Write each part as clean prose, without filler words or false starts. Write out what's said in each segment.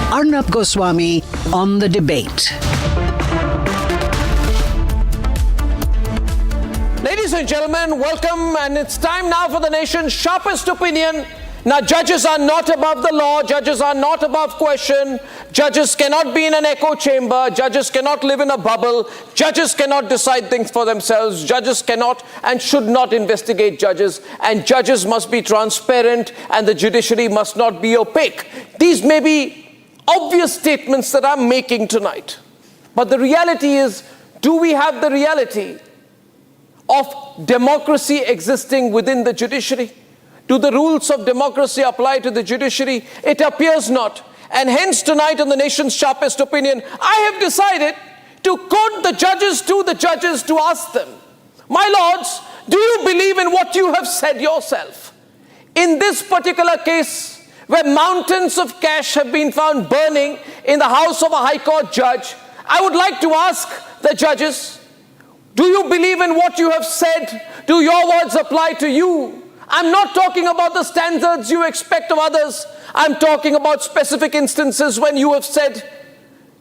Arnab Goswami on the debate. Ladies and gentlemen, welcome, and it's time now for the nation's sharpest opinion. Now, judges are not above the law. Judges are not above question. Judges cannot be in an echo chamber. Judges cannot live in a bubble. Judges cannot decide things for themselves. Judges cannot and should not investigate judges. And judges must be transparent, and the judiciary must not be opaque. These may be obvious statements that I'm making tonight. But the reality is, do we have the reality of democracy existing within the judiciary? Do the rules of democracy apply to the judiciary? It appears not. And hence tonight on the nation's sharpest opinion, I have decided to quote the judges to ask them, my lords, do you believe in what you have said yourself? In this particular case, where mountains of cash have been found burning in the house of a high court judge, I would like to ask the judges, do you believe in what you have said? Do your words apply to you? I'm not talking about the standards you expect of others. I'm talking about specific instances when you have said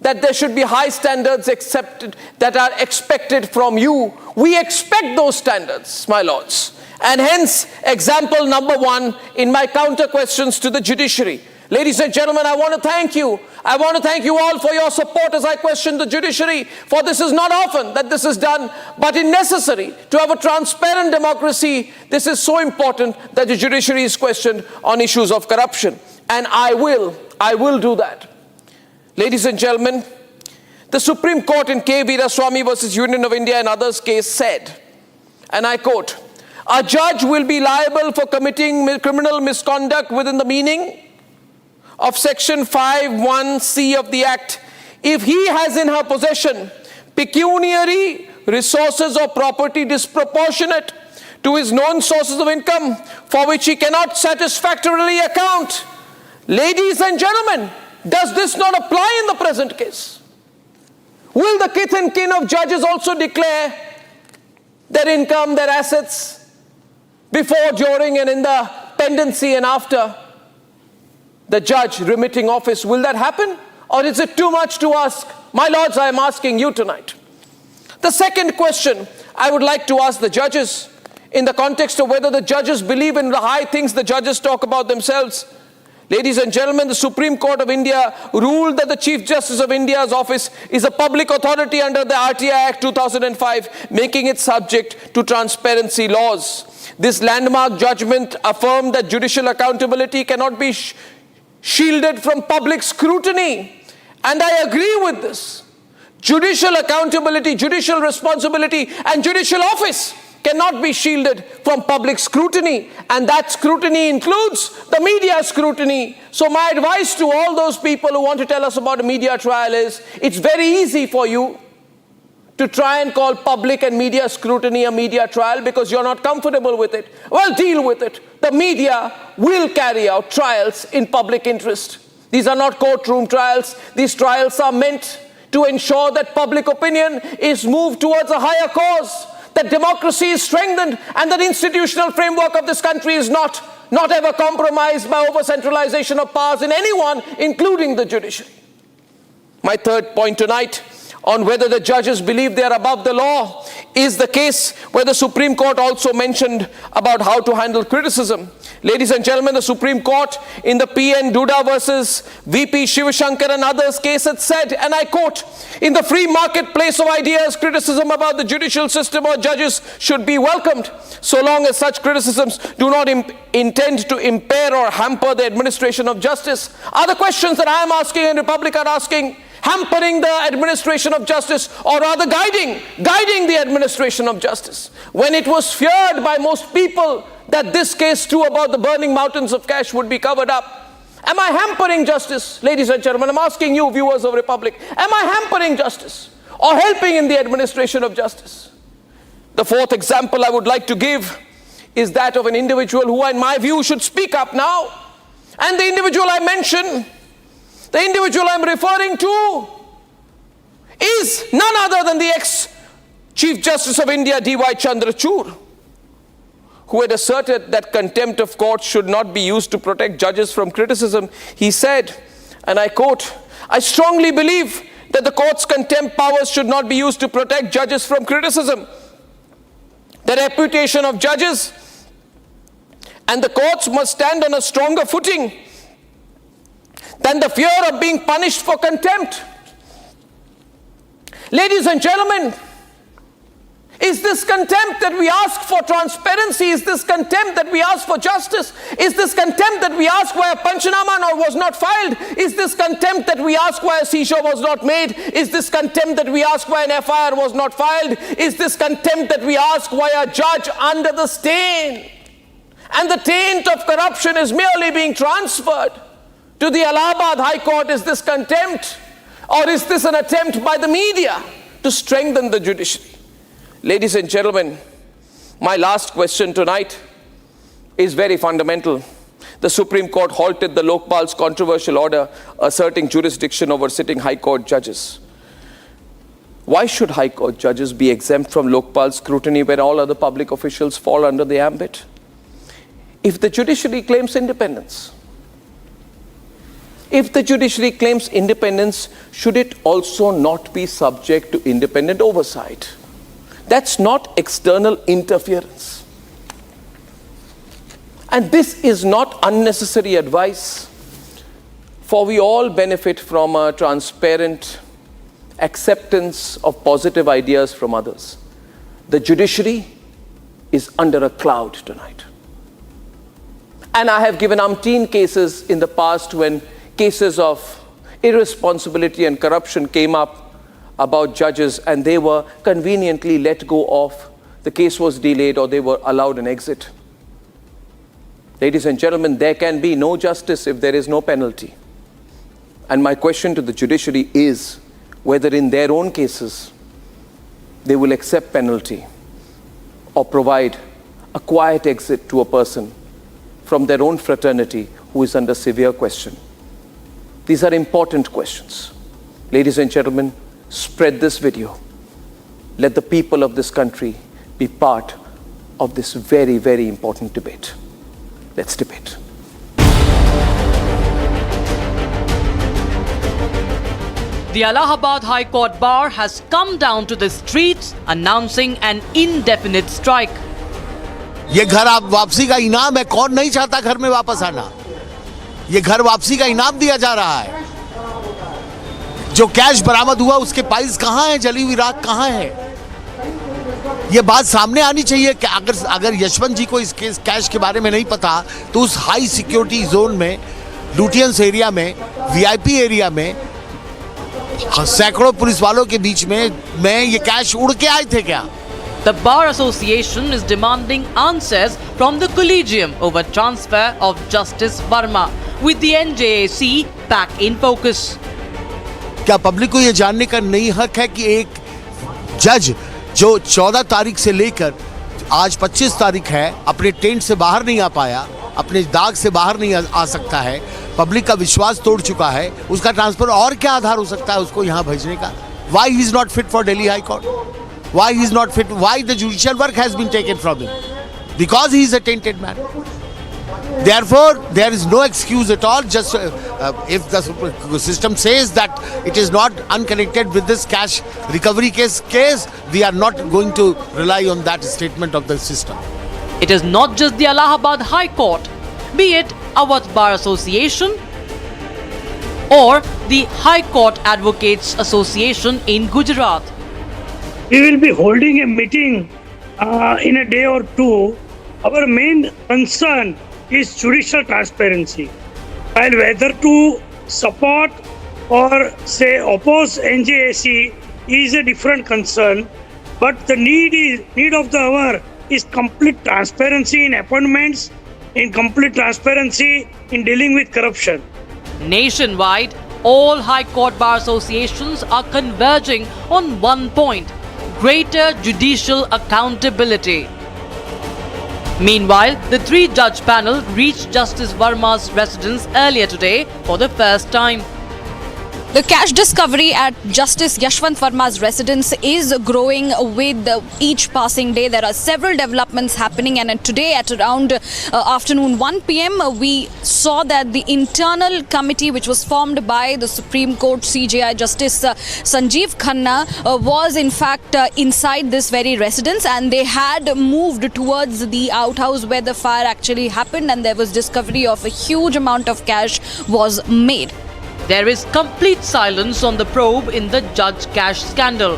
that there should be high standards that are expected from you. We expect those standards, my lords. And hence, example number one in my counter questions to the judiciary. Ladies and gentlemen, I want to thank you. I want to thank you all for your support as I question the judiciary, for this is not often that this is done, but it's necessary to have a transparent democracy. This is so important that the judiciary is questioned on issues of corruption. And I will do that. Ladies and gentlemen, the Supreme Court in K. Veeraswamy versus Union of India and others case said, and I quote, a judge will be liable for committing criminal misconduct within the meaning of Section 5(1)(c) of the Act if he has in her possession pecuniary resources or property disproportionate to his known sources of income for which he cannot satisfactorily account. Ladies and gentlemen, does this not apply in the present case? Will the kith and kin of judges also declare their income, their assets before, during, and in the pendency and after the judge remitting office? Will that happen? Or is it too much to ask? My lords, I am asking you tonight. The second question I would like to ask the judges in the context of whether the judges believe in the high things the judges talk about themselves. Ladies and gentlemen, the Supreme Court of India ruled that the Chief Justice of India's office is a public authority under the RTI Act 2005, making it subject to transparency laws. This landmark judgment affirmed that judicial accountability cannot be shielded from public scrutiny. And I agree with this. Judicial accountability, judicial responsibility, and judicial office cannot be shielded from public scrutiny. And that scrutiny includes the media scrutiny. So my advice to all those people who want to tell us about a media trial is, it's very easy for you to try and call public and media scrutiny a media trial because you're not comfortable with it. Well, deal with it. The media will carry out trials in public interest. These are not courtroom trials. These trials are meant to ensure that public opinion is moved towards a higher cause, that democracy is strengthened, and that institutional framework of this country is not ever compromised by over-centralization of powers in anyone, including the judiciary. My third point tonight on whether the judges believe they are above the law is the case where the Supreme Court also mentioned about how to handle criticism. Ladies and gentlemen, the Supreme Court in the P.N. Duda versus V.P. Shivashankar and others case had said, and I quote, in the free marketplace of ideas, criticism about the judicial system or judges should be welcomed, so long as such criticisms do not intend to impair or hamper the administration of justice. Are the questions that I am asking and Republic are asking hampering the administration of justice, or rather guiding the administration of justice? When it was feared by most people that this case too about the burning mountains of cash would be covered up. Am I hampering justice? Ladies and gentlemen, I'm asking you, viewers of Republic, am I hampering justice or helping in the administration of justice? The fourth example I would like to give is that of an individual who, in my view, should speak up now. And the individual I mention, the individual I'm referring to, is none other than the ex-Chief Justice of India, D.Y. Chandrachud, who had asserted that contempt of court should not be used to protect judges from criticism. He said, and I quote, "I strongly believe that the court's contempt powers should not be used to protect judges from criticism. The reputation of judges and the courts must stand on a stronger footing than the fear of being punished for contempt." Ladies and gentlemen, is this contempt that we ask for transparency? Is this contempt that we ask for justice? Is this contempt that we ask why a Panchanama was not filed? Is this contempt that we ask why a seizure was not made? Is this contempt that we ask why an FIR was not filed? Is this contempt that we ask why a judge under the stain and the taint of corruption is merely being transferred to the Allahabad High Court? Is this contempt? Or is this an attempt by the media to strengthen the judiciary? Ladies and gentlemen, my last question tonight is very fundamental. The Supreme Court halted the Lokpal's controversial order asserting jurisdiction over sitting High Court judges. Why should High Court judges be exempt from Lokpal's scrutiny where all other public officials fall under the ambit? If the judiciary claims independence, should it also not be subject to independent oversight? That's not external interference. And this is not unnecessary advice, for we all benefit from a transparent acceptance of positive ideas from others. The judiciary is under a cloud tonight. And I have given umpteen cases in the past when cases of irresponsibility and corruption came up about judges and they were conveniently let go of, the case was delayed or they were allowed an exit. Ladies and gentlemen, there can be no justice if there is no penalty. And my question to the judiciary is whether in their own cases they will accept penalty or provide a quiet exit to a person from their own fraternity who is under severe question. These are important questions. Ladies and gentlemen, spread this video. Let the people of this country be part of this very, very important debate. Let's debate. The Allahabad High Court Bar has come down to the streets announcing an indefinite strike. ये घर आप वापसी का इनाम है, कौन नहीं चाहता घर में वापस आना? ये घर वापसी का इनाम दिया जा रहा है। जो कैश बरामद हुआ उसके पाइस कहां है, जली हुई राख कहां है? ये बात सामने आनी चाहिए कि अगर यशवंत जी को इस केस कैश के बारे में नहीं पता तो उस हाई सिक्योरिटी जोन में, लुटियंस एरिया में, वीआईपी एरिया में सैकड़ों पुलिस वालों के बीच में ये कैश उड़ के आए थे क्या? The Bar Association is demanding answers from the Collegium over transfer of Justice Varma, with the NJAC back in focus. क्या पब्लिक को ये जानने का नहीं हक है कि एक जज जो 14 तारीख से लेकर आज 25 तारीख है अपने टेंट से बाहर नहीं आ पाया, अपने दाग से बाहर नहीं आ सकता है, पब्लिक का विश्वास तोड़ चुका है, उसका ट्रांसफर और क्या आधार हो सकता है उसको यहाँ भेजने का? Why he is not fit for Delhi High Court? Why he is not fit? Why the judicial work has been taken from him? Because he is a tainted man. Therefore, there is no excuse at all. Just if the system says that it is not unconnected with this cash recovery case, we are not going to rely on that statement of the system. It is not just the Allahabad High Court, be it Awadh Bar Association or the High Court Advocates Association in Gujarat. We will be holding a meeting in a day or two. Our main concern is judicial transparency. While whether to support or say oppose NJAC is a different concern, but the need of the hour is complete transparency in appointments, in complete transparency in dealing with corruption. Nationwide, all High Court Bar Associations are converging on one point: greater judicial accountability. Meanwhile, the three-judge panel reached Justice Varma's residence earlier today for the first time. The cash discovery at Justice Yashwant Varma's residence is growing with each passing day. There are several developments happening, and today at around afternoon 1 p.m. we saw that the internal committee which was formed by the Supreme Court CJI Justice Sanjeev Khanna was in fact inside this very residence, and they had moved towards the outhouse where the fire actually happened, and there was discovery of a huge amount of cash was made. There is complete silence on the probe in the judge cash scandal.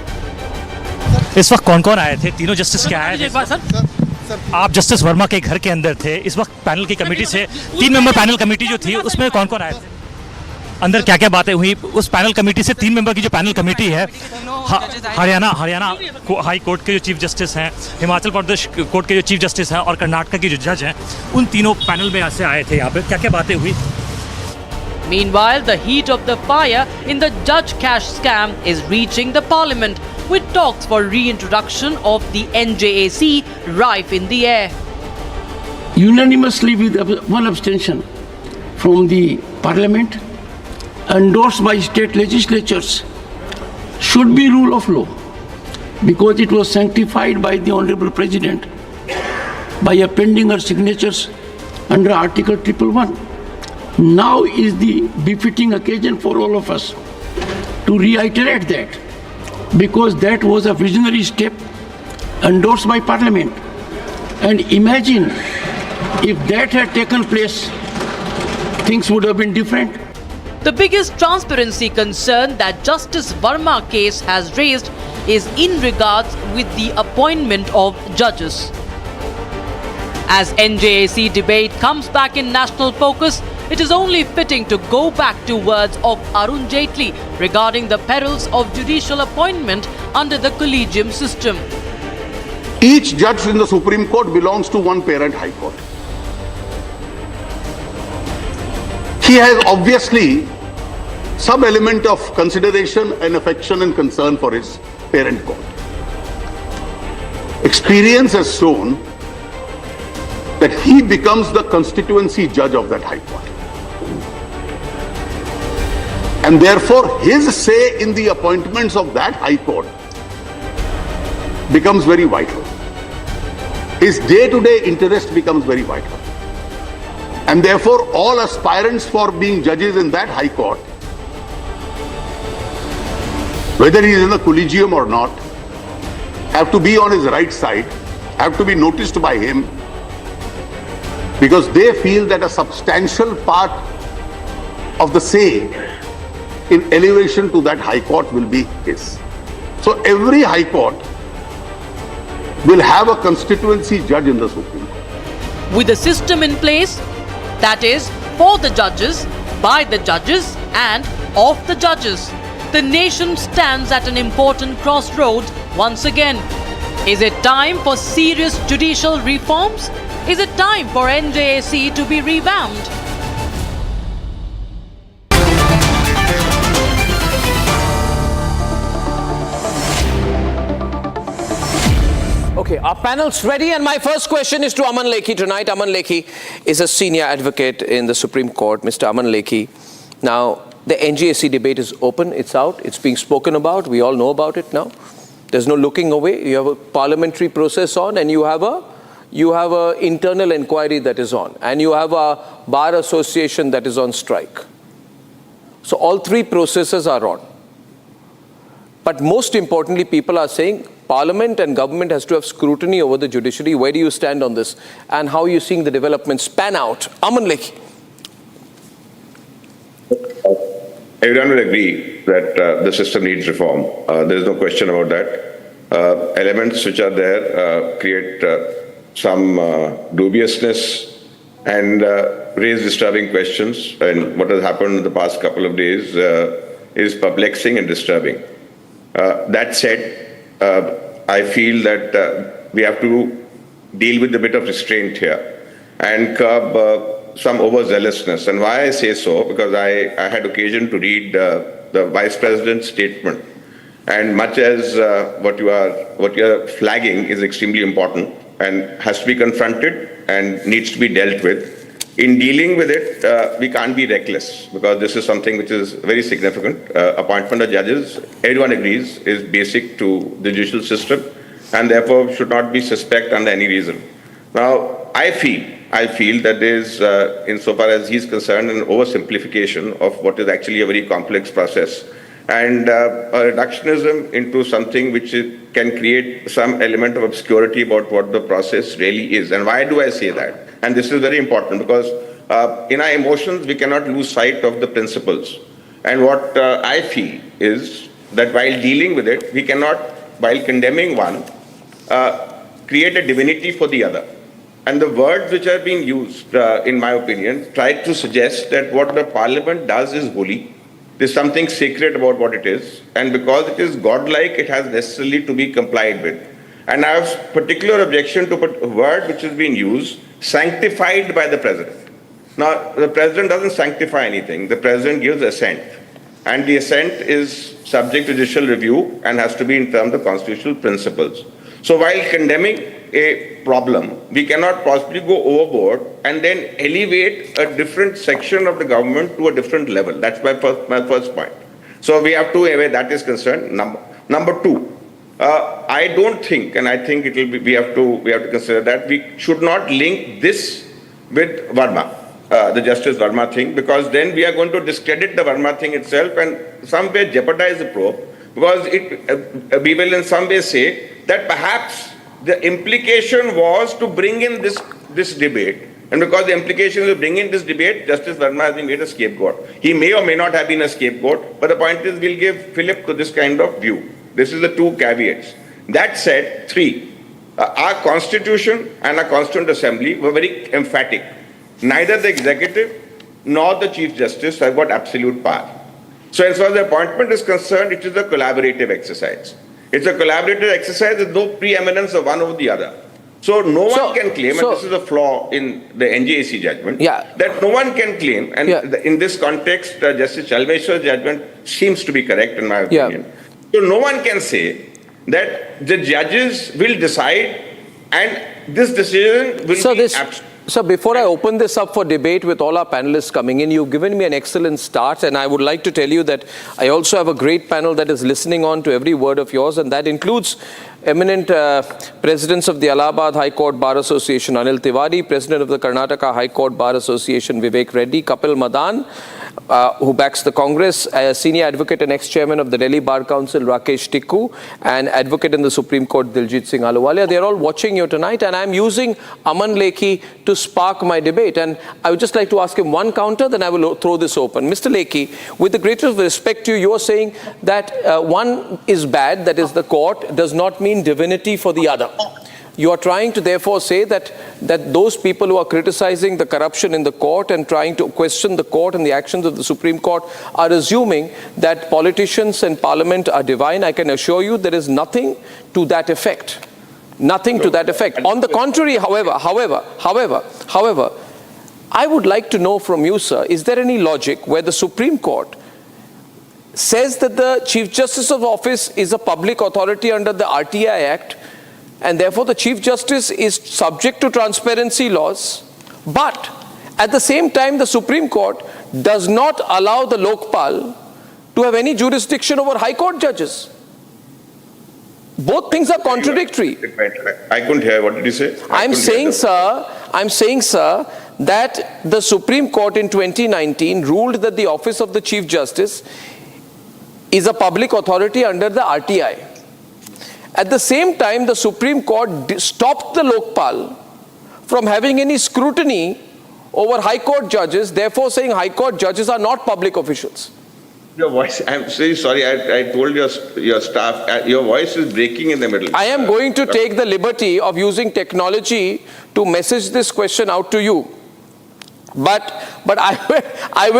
इस वक्त कौन कौन आए थे? तीनों justice के आए थे। आप जस्टिस वर्मा के घर के अंदर थे। इस वक्त पैनल की कमेटी से 3 मेंबर पैनल कमेटी जो थी उसमें कौन कौन आए थे? अंदर क्या क्या बातें हुई? उस पैनल कमेटी से 3 मेंबर की जो पैनल कमेटी है, हरियाणा हाई कोर्ट के जो चीफ जस्टिस हैं, हिमाचल प्रदेश कोर्ट के जो चीफ जस्टिस हैं और कर्नाटक के जो जज हैं, उन तीनों पैनल में ऐसे आए थे। यहाँ पे क्या क्या बातें हुई? Meanwhile, the heat of the fire in the judge cash scam is reaching the parliament, with talks for reintroduction of the NJAC rife in the air. Unanimously with one abstention from the parliament, endorsed by state legislatures, should be rule of law, because it was sanctified by the Honorable President by appending her signatures under Article 111. Now is the befitting occasion for all of us to reiterate that, because that was a visionary step endorsed by Parliament. And imagine if that had taken place, things would have been different. The biggest transparency concern that Justice Varma case has raised is in regards with the appointment of judges. As NJAC debate comes back in national focus, it is only fitting to go back to words of Arun Jaitley regarding the perils of judicial appointment under the collegium system. Each judge in the Supreme Court belongs to one parent High Court. He has obviously some element of consideration and affection and concern for his parent court. Experience has shown that he becomes the constituency judge of that High Court. And therefore, his say in the appointments of that High Court becomes very vital. His day-to-day interest becomes very vital. And therefore, all aspirants for being judges in that High Court, whether he is in the collegium or not, have to be on his right side, have to be noticed by him, because they feel that a substantial part of the say in elevation to that High Court will be his. So every High Court will have a constituency judge in the Supreme Court. With a system in place, that is, for the judges, by the judges and of the judges, the nation stands at an important crossroads once again. Is it time for serious judicial reforms? Is it time for NJAC to be revamped? Okay, our panel's ready, and my first question is to Aman Lekhi tonight. Aman Lekhi is a senior advocate in the Supreme Court. Mr. Aman Lekhi, now the NJAC debate is open, it's out, it's being spoken about, we all know about it now. There's no looking away. You have a parliamentary process on, and you have a internal inquiry that is on, and you have a bar association that is on strike. So all three processes are on. But most importantly, people are saying Parliament and government has to have scrutiny over the judiciary. Where do you stand on this? And how are you seeing the developments pan out? Aman Lekhi. Everyone will agree that the system needs reform. There is no question about that. Elements which are there create some dubiousness and raise disturbing questions. And what has happened in the past couple of days is perplexing and disturbing. That said, I feel that we have to deal with a bit of restraint here and curb some overzealousness. And why I say so, because I had occasion to read the Vice President's statement. And much as what you are flagging is extremely important and has to be confronted and needs to be dealt with, In dealing with it, we can't be reckless because this is something which is very significant. Appointment of judges, everyone agrees, is basic to the judicial system and therefore should not be suspect under any reason. Now, I feel that there is, insofar as he's concerned, an oversimplification of what is actually a very complex process and a reductionism into something which can create some element of obscurity about what the process really is. And why do I say that? And this is very important because in our emotions, we cannot lose sight of the principles. And what I feel is that while dealing with it, we cannot, while condemning one, create a divinity for the other. And the words which are being used, in my opinion, try to suggest that what the parliament does is holy. There's something sacred about what it is. And because it is godlike, it has necessarily to be complied with. And I have particular objection to a word which has been used, sanctified by the president. Now, the president doesn't sanctify anything. The president gives assent. And the assent is subject to judicial review and has to be in terms of constitutional principles. So while condemning a problem, we cannot possibly go overboard and then elevate a different section of the government to a different level. That's my first point. So we have to, where that is concerned. Number two, I don't think, and I think it will be, we have to consider that we should not link this with Varma, the Justice Varma thing, because then we are going to discredit the Varma thing itself and some way jeopardize the probe, because we will in some way say that perhaps the implication was to bring in this debate. And because the implication is to bring in this debate, Justice Varma has been made a scapegoat. He may or may not have been a scapegoat, but the point is we'll give fillip to this kind of view. This is the two caveats. That said, three, our constitution and our constituent assembly were very emphatic. Neither the executive nor the Chief Justice have got absolute power. So as far as the appointment is concerned, it is a collaborative exercise. It's a collaborative exercise with no preeminence of one over the other. So no one can claim, and this is a flaw in the NJAC judgment, that no one can claim, and in this context, Justice Chalmeshwar's judgment seems to be correct in my opinion. So no one can say that the judges will decide and this decision will be absolute. So before I open this up for debate with all our panelists coming in, you've given me an excellent start, and I would like to tell you that I also have a great panel that is listening on to every word of yours, and that includes eminent presidents of the Allahabad High Court Bar Association, Anil Tiwari, president of the Karnataka High Court Bar Association, Vivek Reddy, Kapil Madan, who backs the Congress, senior advocate and ex-chairman of the Delhi Bar Council, Rakesh Tikku, and advocate in the Supreme Court, Diljit Singh Ahluwalia. They're all watching you tonight, and I'm using Aman Lekhi to spark my debate. And I would just like to ask him one counter, then I will throw this open. Mr. Lekhi, with the greatest respect to you, you're saying that one is bad, that is the court, does not mean divinity for the other. You are trying to therefore say that those people who are criticizing the corruption in the court and trying to question the court and the actions of the Supreme Court are assuming that politicians and parliament are divine. I can assure you there is nothing to that effect. Nothing to that effect. On the contrary, however, I would like to know from you, sir, is there any logic where the Supreme Court says that the Chief Justice of Office is a public authority under the RTI Act, and therefore the Chief Justice is subject to transparency laws, but at the same time the Supreme Court does not allow the Lokpal to have any jurisdiction over High Court judges? Both things are contradictory. I couldn't hear. What did you say? I'm saying, sir, that the Supreme Court in 2019 ruled that the office of the Chief Justice is a public authority under the RTI. At the same time, the Supreme Court stopped the Lokpal from having any scrutiny over High Court judges, therefore saying High Court judges are not public officials. Your voice, I'm very sorry, I told your staff, your voice is breaking in the middle. I am going to take the liberty of using technology to message this question out to you. But I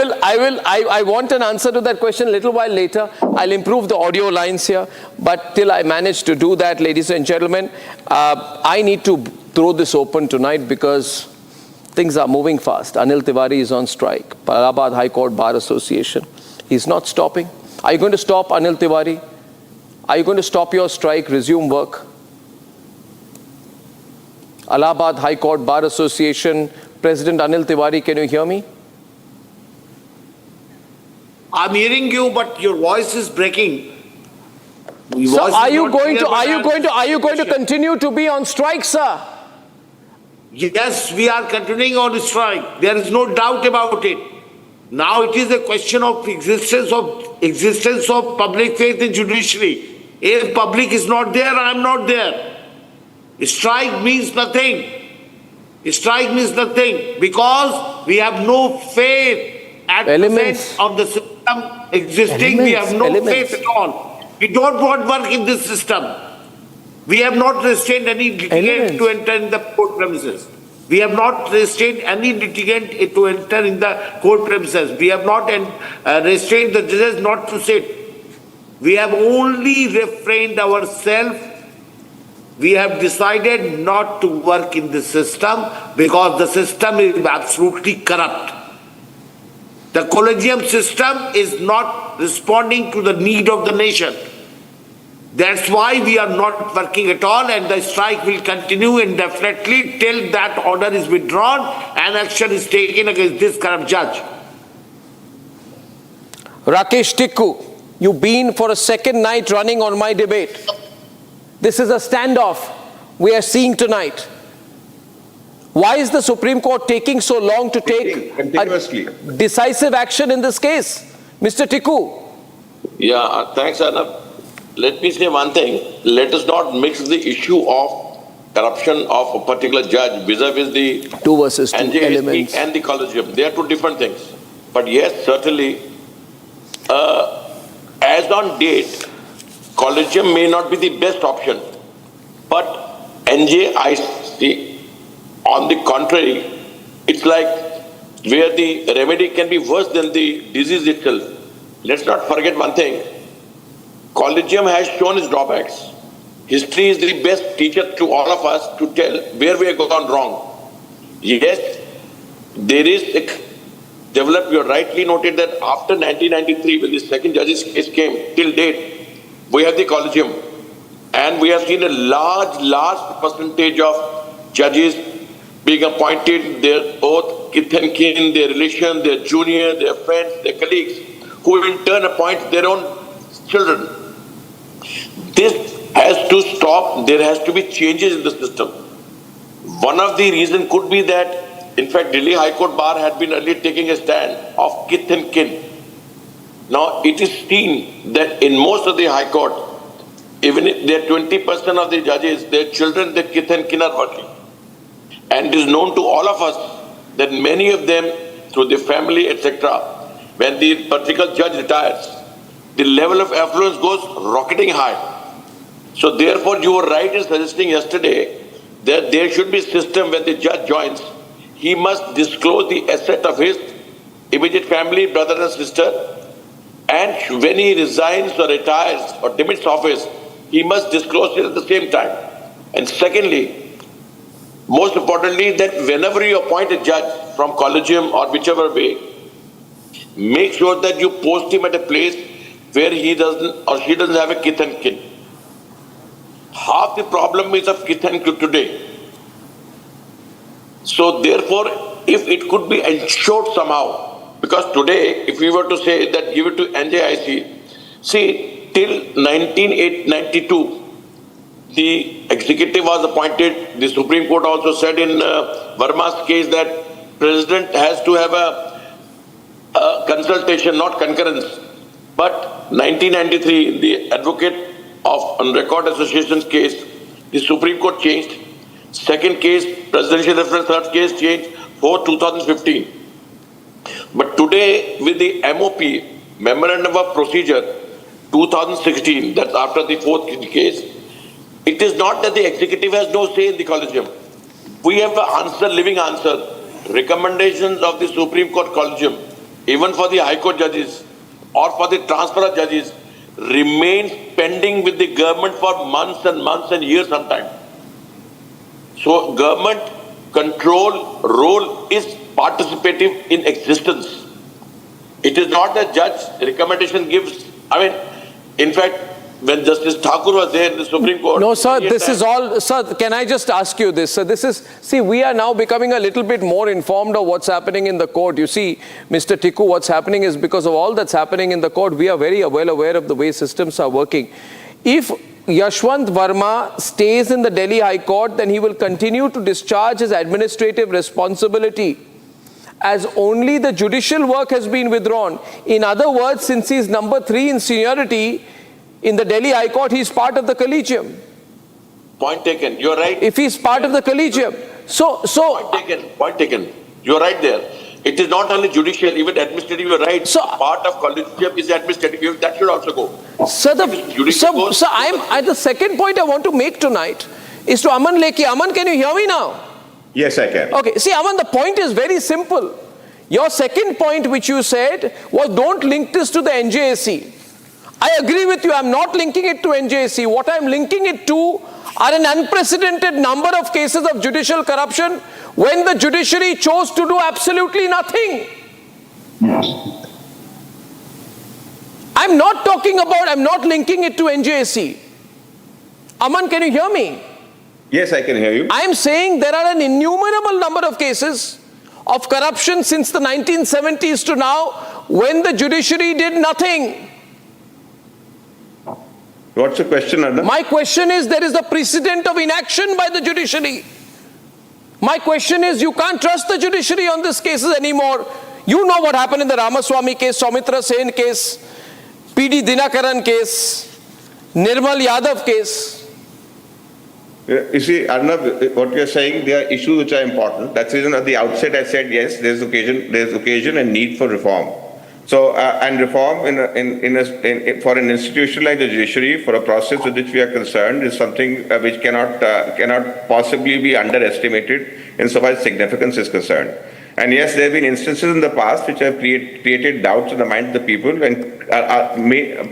want an answer to that question a little while later. I'll improve the audio lines here. But till I manage to do that, ladies and gentlemen, I need to throw this open tonight because things are moving fast. Anil Tiwari is on strike. Allahabad High Court Bar Association. He's not stopping. Are you going to stop, Anil Tiwari? Are you going to stop your strike, resume work? Allahabad High Court Bar Association President Anil Tiwari, can you hear me? I'm hearing you, but your voice is breaking. So are you going to continue to be on strike, sir? Yes, we are continuing on strike. There is no doubt about it. Now it is a question of existence of public faith in judiciary. If public is not there, I am not there. Strike means nothing. Strike means nothing because we have no faith at present of the system existing. We have no faith at all. We don't want work in this system. We have not restrained any litigant to enter in the court premises. We have not restrained any litigant to enter in the court premises. We have not restrained the judges not to sit. We have only refrained ourselves. We have decided not to work in the system because the system is absolutely corrupt. The collegium system is not responding to the need of the nation. That's why we are not working at all, and the strike will continue indefinitely till that order is withdrawn and action is taken against this corrupt judge. Rakesh Tikku, you've been for a second night running on my debate. This is a standoff we are seeing tonight. Why is the Supreme Court taking so long to take decisive action in this case? Mr. Tikku. Yeah, thanks, Arnab. Let me say one thing. Let us not mix the issue of corruption of a particular judge vis-a-vis the NJAC and the Collegium. They are two different things. But yes, certainly, as on date, Collegium may not be the best option. But NJAC, on the contrary, it's like where the remedy can be worse than the disease itself. Let's not forget one thing. Collegium has shown its drawbacks. History is the best teacher to all of us to tell where we have gone wrong. Yes, there is a developed, you rightly noted that after 1993, when the second judge's case came, till date, we have the Collegium. And we have seen a large percentage of judges being appointed, their oath, kith and kin, their relation, their junior, their friends, their colleagues, who in turn appoint their own children. This has to stop. There has to be changes in the system. One of the reasons could be that, in fact, Delhi High Court Bar had been earlier taking a stand of kith and kin. Now, it is seen that in most of the High Court, even if there are 20% of the judges, their children, their kith and kin are working. And it is known to all of us that many of them, through their family, etc., when the particular judge retires, the level of affluence goes rocketing high. So therefore, you were right in suggesting yesterday that there should be a system when the judge joins, he must disclose the asset of his immediate family, brother and sister, and when he resigns or retires or demits office, he must disclose it at the same time. And secondly, most importantly, that whenever you appoint a judge from Collegium or whichever way, make sure that you post him at a place where he doesn't or she doesn't have a kith and kin. Half the problem is of kith and kin today. So therefore, if it could be ensured somehow, because today, if we were to say that give it to NJAC, see, till 1992, the executive was appointed. The Supreme Court also said in Varma's case that President has to have a consultation, not concurrence. But 1993, the advocate of on record association's case, the Supreme Court changed. Second case, presidential reference, third case changed for 2015. But today, with the MOP, Memorandum of Procedure, 2016, that's after the fourth case, it is not that the executive has no say in the Collegium. We have an answer, living answer, recommendations of the Supreme Court Collegium, even for the High Court judges or for the transfer of judges, remains pending with the government for months and years sometimes. So government control role is participative in existence. It is not that judge recommendation gives, in fact, when Justice Thakur was there in the Supreme Court. No, sir, this is all, sir, can I just ask you this? So this is, see, we are now becoming a little bit more informed of what's happening in the court. You see, Mr. Tikku, what's happening is because of all that's happening in the court, we are very well aware of the way systems are working. If Yashwant Varma stays in the Delhi High Court, then he will continue to discharge his administrative responsibility as only the judicial work has been withdrawn. In other words, since he's number 3 in seniority in the Delhi High Court, he's part of the Collegium. Point taken. You're right. If he's part of the Collegium. Point taken. You're right there. It is not only judicial, even administrative, you're right. So, part of Collegium is administrative. That should also go. Sir, the second point I want to make tonight is to Aman Lekhi. Aman, can you hear me now? Yes, I can. Okay, see, Aman, the point is very simple. Your second point, which you said, was don't link this to the NJAC. I agree with you. I'm not linking it to NJAC. What I'm linking it to are an unprecedented number of cases of judicial corruption when the judiciary chose to do absolutely nothing. I'm not linking it to NJAC. Aman, can you hear me? Yes, I can hear you. I'm saying there are an innumerable number of cases of corruption since the 1970s to now when the judiciary did nothing. What's the question, Arnab? My question is, there is a precedent of inaction by the judiciary. My question is, you can't trust the judiciary on these cases anymore. You know what happened in the Ramaswamy case, Soumitra Sen case, PD Dinakaran case, Nirmal Yadav case. You see, Arnab, what you're saying, there are issues which are important. That's the reason at the outset I said, yes, there's occasion and need for reform. So, and reform for an institution like the judiciary, for a process with which we are concerned, is something which cannot possibly be underestimated insofar as significance is concerned. And yes, there have been instances in the past which have created doubts in the mind of the people and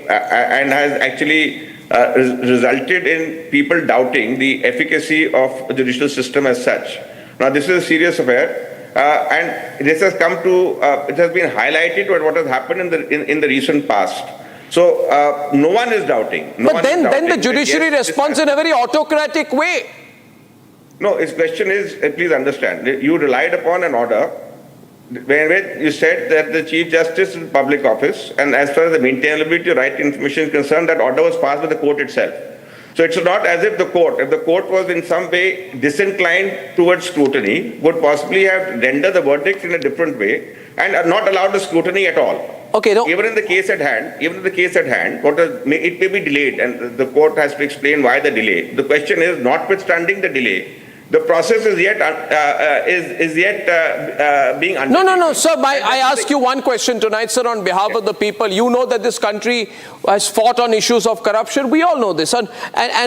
has actually resulted in people doubting the efficacy of the judicial system as such. Now, this is a serious affair. And this has come to, it has been highlighted what has happened in the recent past. So no one is doubting. But then the judiciary responds in a very autocratic way. No, his question is, please understand, you relied upon an order where you said that the Chief Justice is public office, and as far as the maintainability of right to information is concerned, that order was passed by the court itself. So it's not as if the court was in some way disinclined towards scrutiny, would possibly have rendered the verdict in a different way and not allowed the scrutiny at all. Okay, no. Even in the case at hand, it may be delayed, and the court has to explain why the delay. The question is, notwithstanding the delay, the process is yet being undertaken. No, sir. I ask you one question tonight, sir, on behalf of the people. You know that this country has fought on issues of corruption. We all know this, and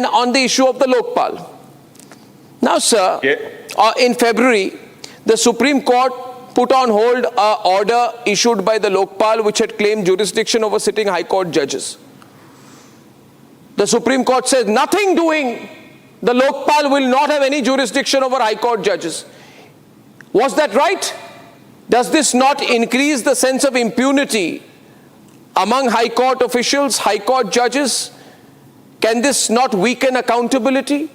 on the issue of the Lokpal. Now, sir, in February, the Supreme Court put on hold an order issued by the Lokpal which had claimed jurisdiction over sitting High Court judges. The Supreme Court says nothing doing. The Lokpal will not have any jurisdiction over High Court judges. Was that right? Does this not increase the sense of impunity among High Court officials, High Court judges? Can this not weaken accountability?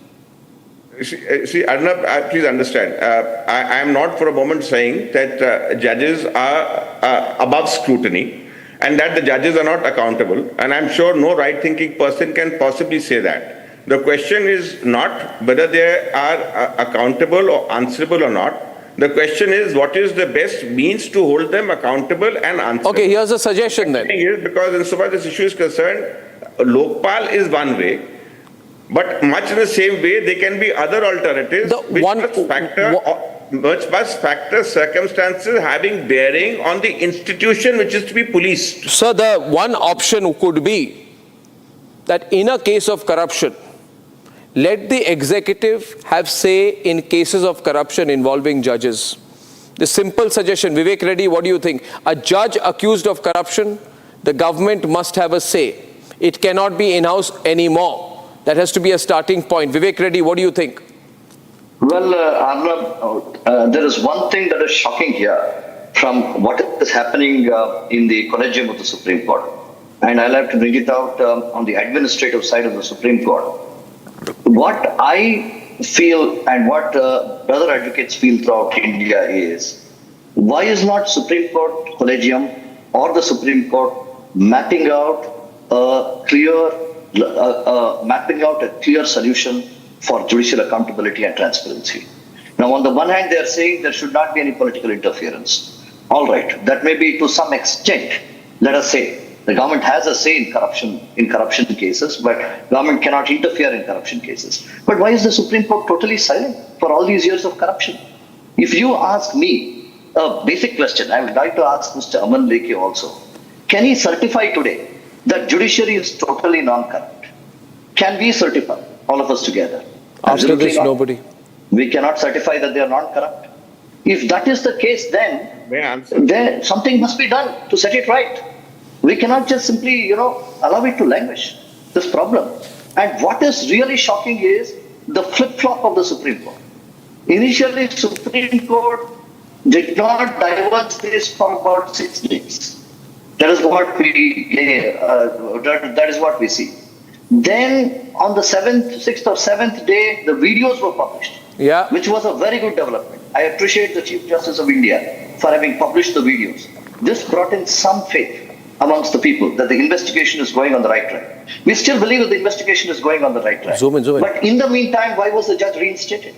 See, Arnab, please understand, I am not for a moment saying that judges are above scrutiny and that the judges are not accountable, and I'm sure no right-thinking person can possibly say that. The question is not whether they are accountable or answerable or not. The question is, what is the best means to hold them accountable and answerable? Okay, here's a suggestion then. Because insofar as this issue is concerned, Lokpal is one way, but much in the same way, there can be other alternatives which must factor circumstances having bearing on the institution which is to be policed. So the one option could be that in a case of corruption, let the executive have say in cases of corruption involving judges. The simple suggestion, Vivek Reddy, what do you think? A judge accused of corruption, the government must have a say. It cannot be in-house anymore. That has to be a starting point. Vivek Reddy, what do you think? Well, Arnab, there is one thing that is shocking here from what is happening in the Collegium of the Supreme Court. and I'll have to bring it out on the administrative side of the Supreme Court. What I feel and what brother advocates feel throughout India is, why is not Supreme Court Collegium or the Supreme Court mapping out a clear solution for judicial accountability and transparency? Now, on the one hand, they are saying there should not be any political interference. All right, that may be to some extent, let us say. The government has a say in corruption cases, but government cannot interfere in corruption cases. But why is the Supreme Court totally silent for all these years of corruption? If you ask me a basic question, I would like to ask Mr. Aman Lekhi also. Can he certify today that judiciary is totally non-corrupt? Can we certify, all of us together? After this, not. nobody. We cannot certify that they are non-corrupt. If that is the case, then something must be done to set it right. We cannot just simply, allow it to languish, this problem. And what is really shocking is the flip-flop of the Supreme Court. Initially, Supreme Court did not diverge this for about 6 days. That is what we see. Then on the 6th or 7th day, the videos were published, which was a very good development. I appreciate the Chief Justice of India for having published the videos. This brought in some faith amongst the people that the investigation is going on the right track. We still believe that the investigation is going on the right track. Zoom in. But in the meantime, why was the judge reinstated?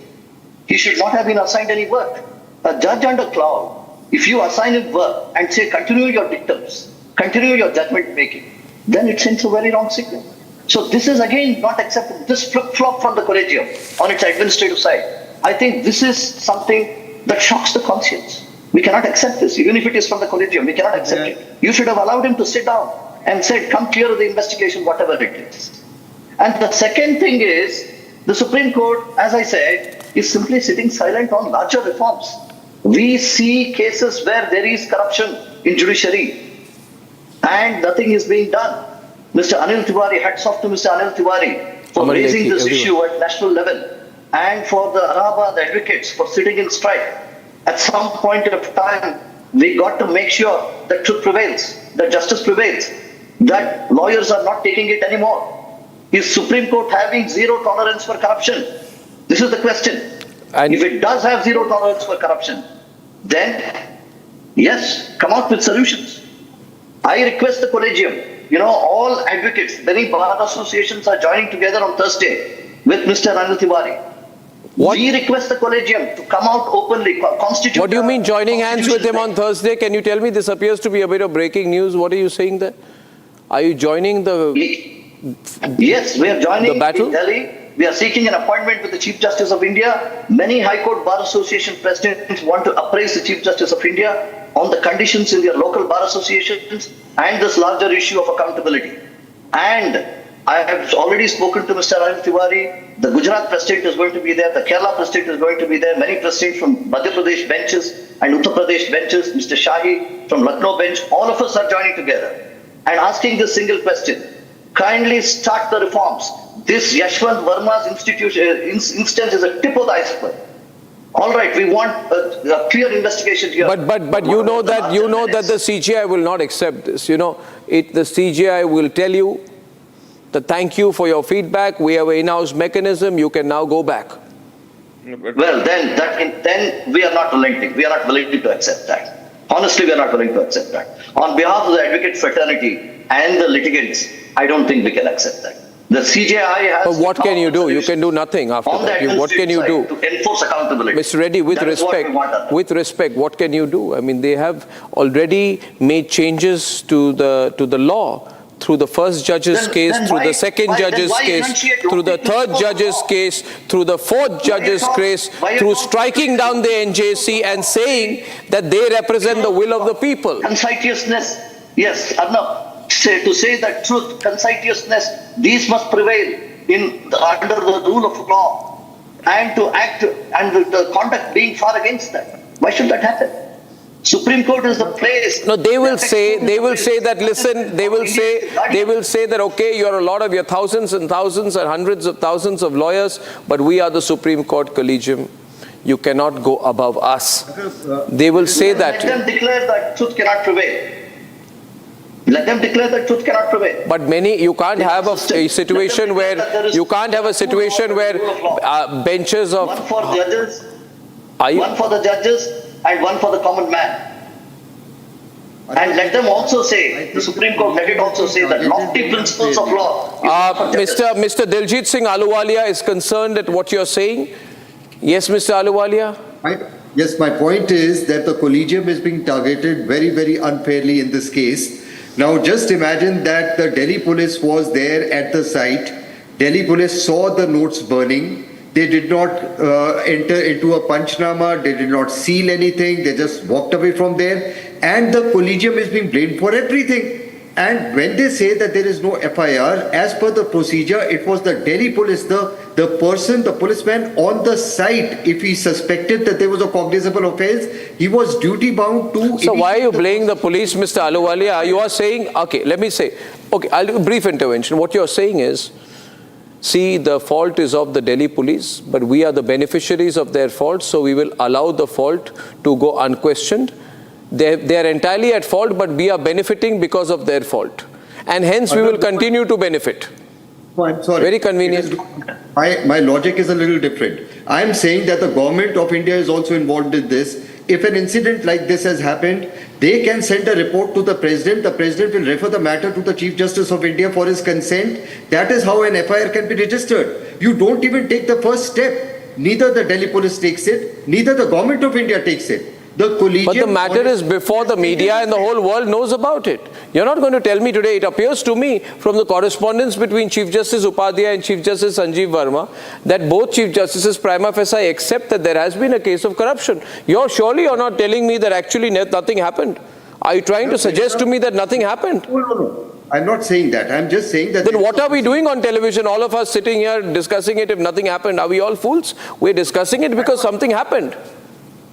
He should not have been assigned any work. A judge under cloud, if you assign him work and say continue your dictums, continue your judgment making, then it sends a very wrong signal. So this is again not acceptable. This flip-flop from the Collegium on its administrative side, I think this is something that shocks the conscience. We cannot accept this, even if it is from the Collegium. We cannot accept it. You should have allowed him to sit down and said, come clear of the investigation, whatever it is. And the second thing is, the Supreme Court, as I said, is simply sitting silent on larger reforms. We see cases where there is corruption in judiciary and nothing is being done. Mr. Anil Tiwari, hats off to Mr. Anil Tiwari for raising this issue at national level, and for the Allahabad advocates for sitting in strike. At some point of time, we got to make sure that truth prevails, that justice prevails, that lawyers are not taking it anymore. Is Supreme Court having zero tolerance for corruption? This is the question. And if it does have zero tolerance for corruption, then yes, come out with solutions. I request the Collegium, all advocates, many bar associations are joining together on Thursday with Mr. Anil Tiwari. We request the Collegium to come out openly, constitute. What do you mean joining hands with him on Thursday? Can you tell me? This appears to be a bit of breaking news. What are you saying there? Are you joining the Yes, we are joining the battle? in Delhi. We are seeking an appointment with the Chief Justice of India. Many High Court Bar Association presidents want to appraise the Chief Justice of India on the conditions in their local bar associations and this larger issue of accountability. And I have already spoken to Mr. Anil Tiwari. The Gujarat president is going to be there. The Kerala president is going to be there. Many presidents from Madhya Pradesh benches and Uttar Pradesh benches. Mr. Shahi from Lucknow bench. All of us are joining together and asking this single question. Kindly start the reforms. This Yashwant Varma's instance is a tip of the iceberg. All right, we want a clear investigation here. But you know that the CJI will not accept this. The CJI will tell you that thank you for your feedback. We have an in-house mechanism. You can now go back. Well, then we are not relenting. We are not willing to accept that. Honestly, we are not willing to accept that. On behalf of the advocate fraternity and the litigants, I don't think we can accept that. The CJI has... But what can you do? You can do nothing after that. What can you do? To enforce accountability. Mr. Reddy, with respect, what can you do? I mean, they have already made changes to the law through the first judge's case, through the second judge's case, through the third judge's case, through the fourth judge's case, through striking down the NJAC and saying that they represent the will of the people. Conscientiousness, yes, Arnab. To say that truth, conscientiousness, these must prevail under the rule of law, and to act and the conduct being far against that. Why should that happen? Supreme Court is the place. No, they will say that, listen, they will say that, okay, you're a lot of your thousands and thousands and hundreds of thousands of lawyers, but we are the Supreme Court Collegium. You cannot go above us. They will say that. Let them declare that truth cannot prevail. Let them declare that truth cannot prevail. But you can't have a situation where benches of one for judges, Are you- one for the judges, and one for the common man. And let them also say, the Supreme Court, let it also say that lofty principles of law. Mr. Diljit Singh Ahluwalia is concerned at what you're saying. Yes, Mr. Ahluwalia. Yes, my point is that the collegium is being targeted very, very unfairly in this case. Now, just imagine that the Delhi police was there at the site. Delhi police saw the notes burning. They did not enter into a panchnama. They did not seal anything. They just walked away from there. And the collegium is being blamed for everything. And when they say that there is no FIR, as per the procedure, it was the Delhi police, the policeman on the site, if he suspected that there was a cognizable offense, he was duty bound to... So why are you blaming the police, Mr. Ahluwalia? You are saying, okay, let me say, okay, I'll do a brief intervention. What you're saying is, see, the fault is of the Delhi police, but we are the beneficiaries of their fault, so we will allow the fault to go unquestioned. They are entirely at fault, but we are benefiting because of their fault. And hence we will continue to benefit. No, I'm sorry. Very convenient. My logic is a little different. I'm saying that the government of India is also involved in this. If an incident like this has happened, they can send a report to the president. The president will refer the matter to the Chief Justice of India for his consent. That is how an FIR can be registered. You don't even take the first step. Neither the Delhi police takes it, neither the government of India takes it. But the matter is before the media and the whole world knows about it. You're not going to tell me today. It appears to me from the correspondence between Chief Justice Upadhyay and Chief Justice Sanjeev Varma that both Chief Justices prima facie accept that there has been a case of corruption. You're not telling me that actually nothing happened. Are you trying to suggest to me that nothing happened? No. I'm not saying that. I'm just saying that... Then what are we doing on television? All of us sitting here discussing it if nothing happened. Are we all fools? We're discussing it because something happened.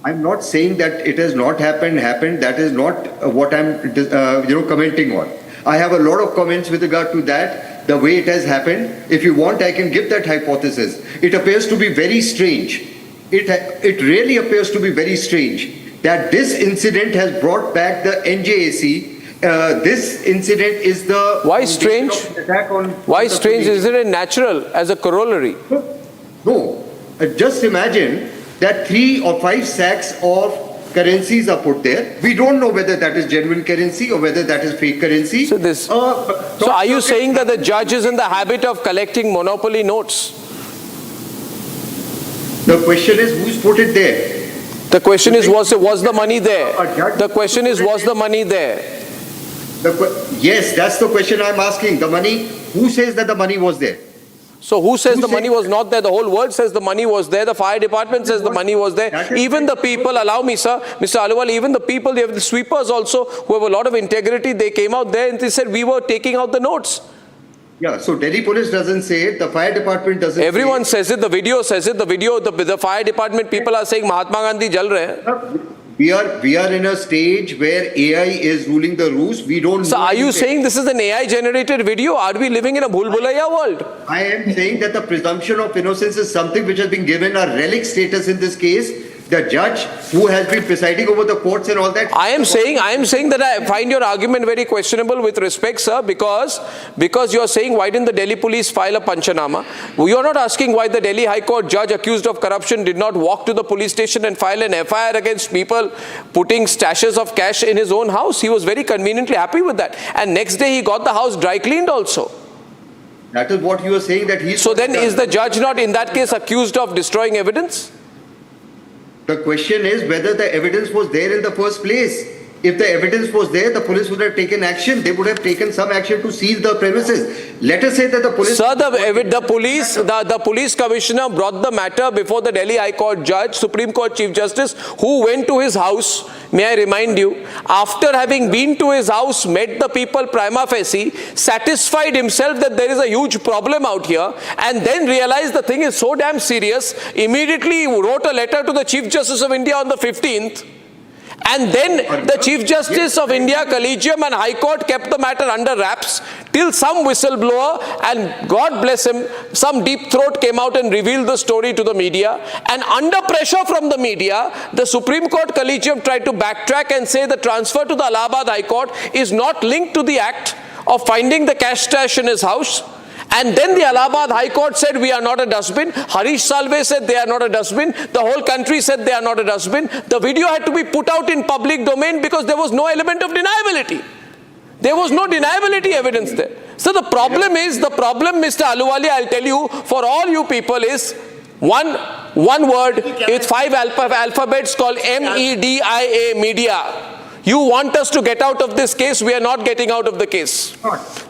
I'm not saying that it has not happened. That is not what I'm, commenting on. I have a lot of comments with regard to that, the way it has happened. If you want, I can give that hypothesis. It appears to be very strange. It really appears to be very strange that this incident has brought back the NJAC. This incident is the... Why strange? Why strange? Isn't it natural as a corollary? No. Just imagine that 3 or 5 sacks of currencies are put there. We don't know whether that is genuine currency or whether that is fake currency. So are you saying that the judge is in the habit of collecting monopoly notes? The question is, who's put it there? The question is, was the money there? The question is, was the money there? Yes, that's the question I'm asking. The money, who says that the money was there? So who says the money was not there? The whole world says the money was there. The fire department says the money was there. Even the people, allow me sir, Mr. Ahluwalia, even the people, they have the sweepers also who have a lot of integrity. They came out there and they said we were taking out the notes. Yeah, so Delhi police doesn't say it, the fire department doesn't say it. Everyone says it, the video says it, the fire department people are saying Mahatma Gandhi jal rahe hain. We are in a stage where AI is ruling the roost. We don't know. So are you saying this is an AI generated video? Are we living in a bhul bhulaiya world? I am saying that the presumption of innocence is something which has been given a relic status in this case. The judge who has been presiding over the courts and all that. I am saying that I find your argument very questionable with respect, sir, because you are saying why didn't the Delhi police file a panchanama? You are not asking why the Delhi High Court judge accused of corruption did not walk to the police station and file an FIR against people putting stashes of cash in his own house. He was very conveniently happy with that. And next day he got the house dry cleaned also. That is what you are saying that he... So then is the judge not in that case accused of destroying evidence? The question is whether the evidence was there in the first place. If the evidence was there, the police would have taken action. They would have taken some action to seize the premises. Let us say that the police... Sir, the police commissioner brought the matter before the Delhi High Court judge, Supreme Court Chief Justice, who went to his house, may I remind you, after having been to his house, met the people prima facie, satisfied himself that there is a huge problem out here, and then realized the thing is so damn serious, immediately wrote a letter to the Chief Justice of India on the 15th, And then the Chief Justice of India, Collegium and High Court kept the matter under wraps till some whistleblower, and God bless him, some deep throat came out and revealed the story to the media. And under pressure from the media, the Supreme Court Collegium tried to backtrack and say the transfer to the Allahabad High Court is not linked to the act of finding the cash stash in his house. And then the Allahabad High Court said we are not a dustbin. Harish Salve said they are not a dustbin. The whole country said they are not a dustbin. The video had to be put out in public domain because there was no element of deniability. There was no deniability evidence there. So the problem, Mr. Ahluwalia, I'll tell you, for all you people is one word with 5 alphabets called MEDIA, media. You want us to get out of this case, we are not getting out of the case.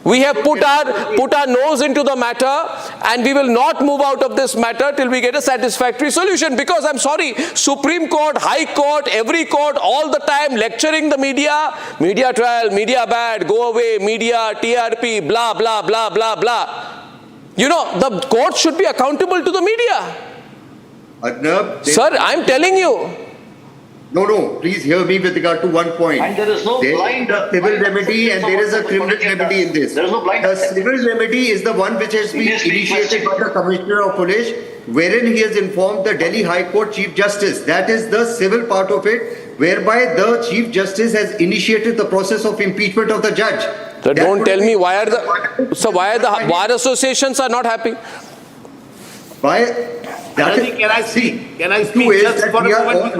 We have put our nose into the matter, and we will not move out of this matter till we get a satisfactory solution. Because I'm sorry, Supreme Court, High Court, every court, all the time lecturing the media trial, media bad, go away, media, TRP, blah, blah, blah, blah, blah. You know, the court should be accountable to the media. Arnab, Sir, I'm telling you. No, please hear me with regard to one point. And there is no blind civil remedy and there is a criminal remedy in this. There is no blind. The civil remedy is the one which has been initiated by the Commissioner of Police, wherein he has informed the Delhi High Court Chief Justice. That is the civil part of it, whereby the Chief Justice has initiated the process of impeachment of the judge. So don't tell me why are the bar associations are not happy? Can I speak just for a moment?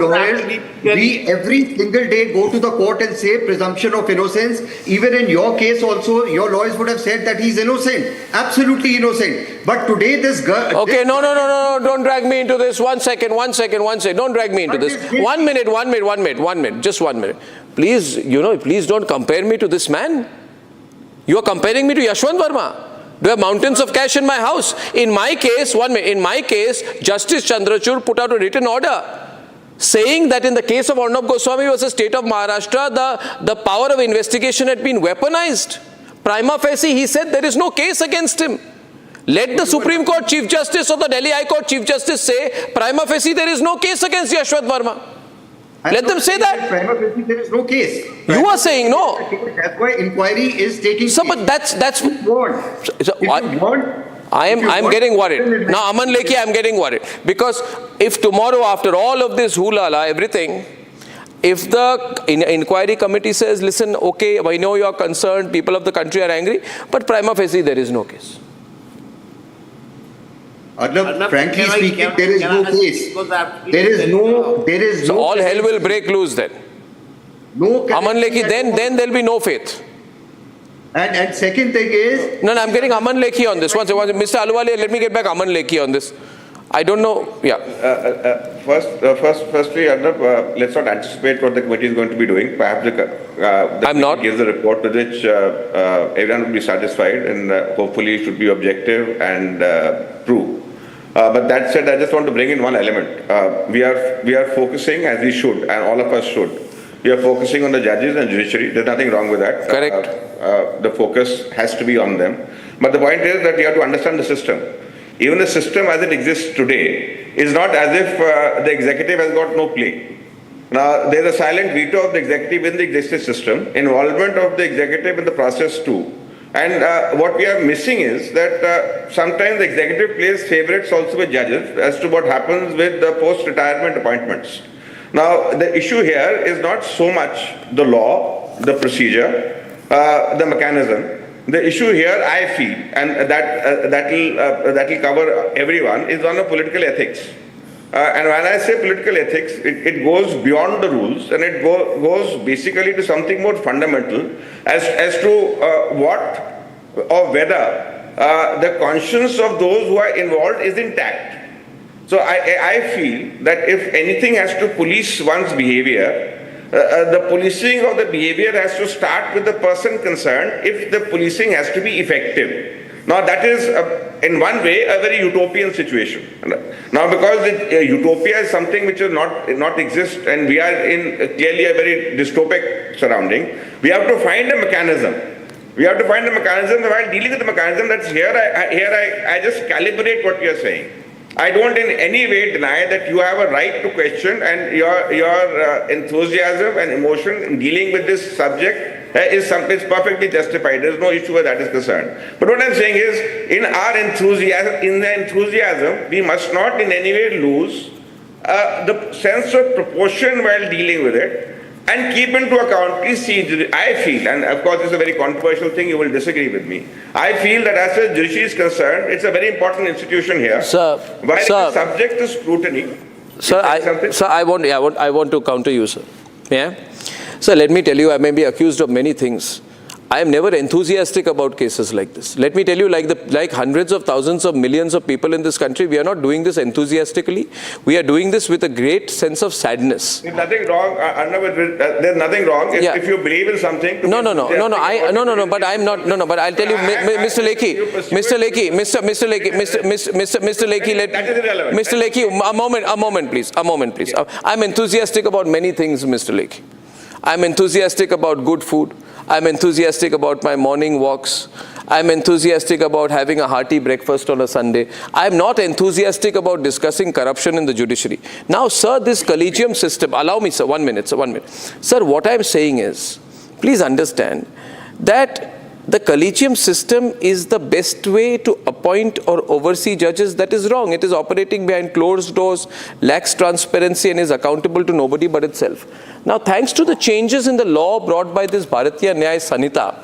We every single day go to the court and say presumption of innocence. Even in your case also, your lawyers would have said that he's innocent, absolutely innocent. But today this girl... Okay, no, don't drag me into this. One second. Don't drag me into this. 1 minute, just 1 minute. Please, please don't compare me to this man. You are comparing me to Yashwant Varma. Do I have mountains of cash in my house? In my case, Justice Chandrachud put out a written order saying that in the case of Arnab Goswami versus State of Maharashtra, the power of investigation had been weaponized. Prima facie, he said there is no case against him. Let the Supreme Court Chief Justice or the Delhi High Court Chief Justice say, prima facie, there is no case against Yashwant Varma. Let them say that. Prima facie, there is no case. You are saying no. That's why inquiry is taking. So, but that's. I'm getting worried. Now, Aman Lekhi, I'm getting worried. Because if tomorrow, after all of this hula-la, everything, if the inquiry committee says, listen, okay, I know you are concerned, people of the country are angry, but prima facie, there is no case. Arnab, frankly speaking, there is no case. There is no. So all hell will break loose then. No. Aman Lekhi, then there'll be no faith. And second thing is... No, I'm getting Aman Lekhi on this. Mr. Ahluwalia, let me get back Aman Lekhi on this. I don't know. Yeah. Firstly, Arnab, let's not anticipate what the committee is going to be doing. Perhaps the committee gives a report with which everyone will be satisfied and hopefully should be objective and true. But that said, I just want to bring in one element. We are focusing, as we should, and all of us should. We are focusing on the judges and judiciary. There's nothing wrong with that. Correct. The focus has to be on them. But the point is that we have to understand the system. Even the system as it exists today is not as if the executive has got no play. Now, there's a silent veto of the executive in the existing system, involvement of the executive in the process too. And what we are missing is that sometimes the executive plays favorites also with judges as to what happens with the post-retirement appointments. Now, the issue here is not so much the law, the procedure, the mechanism. The issue here, I feel, and that will cover everyone, is one of political ethics. And when I say political ethics, it goes beyond the rules and it goes basically to something more fundamental as to what or whether the conscience of those who are involved is intact. So I feel that if anything has to police one's behavior, the policing of the behavior has to start with the person concerned if the policing has to be effective. Now that is, in one way, a very utopian situation. Now because utopia is something which is not exist and we are in clearly a very dystopic surrounding, we have to find a mechanism. We have to find a mechanism. While dealing with the mechanism that's here, I just calibrate what you are saying. I don't in any way deny that you have a right to question, and your enthusiasm and emotion in dealing with this subject is perfectly justified. There's no issue where that is concerned. But what I'm saying is, in the enthusiasm, we must not in any way lose the sense of proportion while dealing with it, and keep into account, please see, I feel, and of course it's a very controversial thing, you will disagree with me, I feel that as far as judiciary is concerned, it's a very important institution here. Sir, while it is subject to scrutiny. Sir, I want to counter you, sir. Yeah? Sir, let me tell you, I may be accused of many things. I am never enthusiastic about cases like this. Let me tell you, like hundreds of thousands of millions of people in this country, we are not doing this enthusiastically. We are doing this with a great sense of sadness. There's nothing wrong, there's nothing wrong if you believe in something. But I'm not, but I'll tell you, Mr. Lekhi, Mr. Lekhi, a moment, please. I'm enthusiastic about many things, Mr. Lekhi. I'm enthusiastic about good food. I'm enthusiastic about my morning walks. I'm enthusiastic about having a hearty breakfast on a Sunday. I'm not enthusiastic about discussing corruption in the judiciary. Now, sir, this collegium system, allow me, sir, 1 minute, sir, 1 minute. Sir, what I'm saying is, please understand that the collegium system is the best way to appoint or oversee judges. That is wrong. It is operating behind closed doors, lacks transparency, and is accountable to nobody but itself. Now, thanks to the changes in the law brought by this Bharatiya Nyaya Sanhita,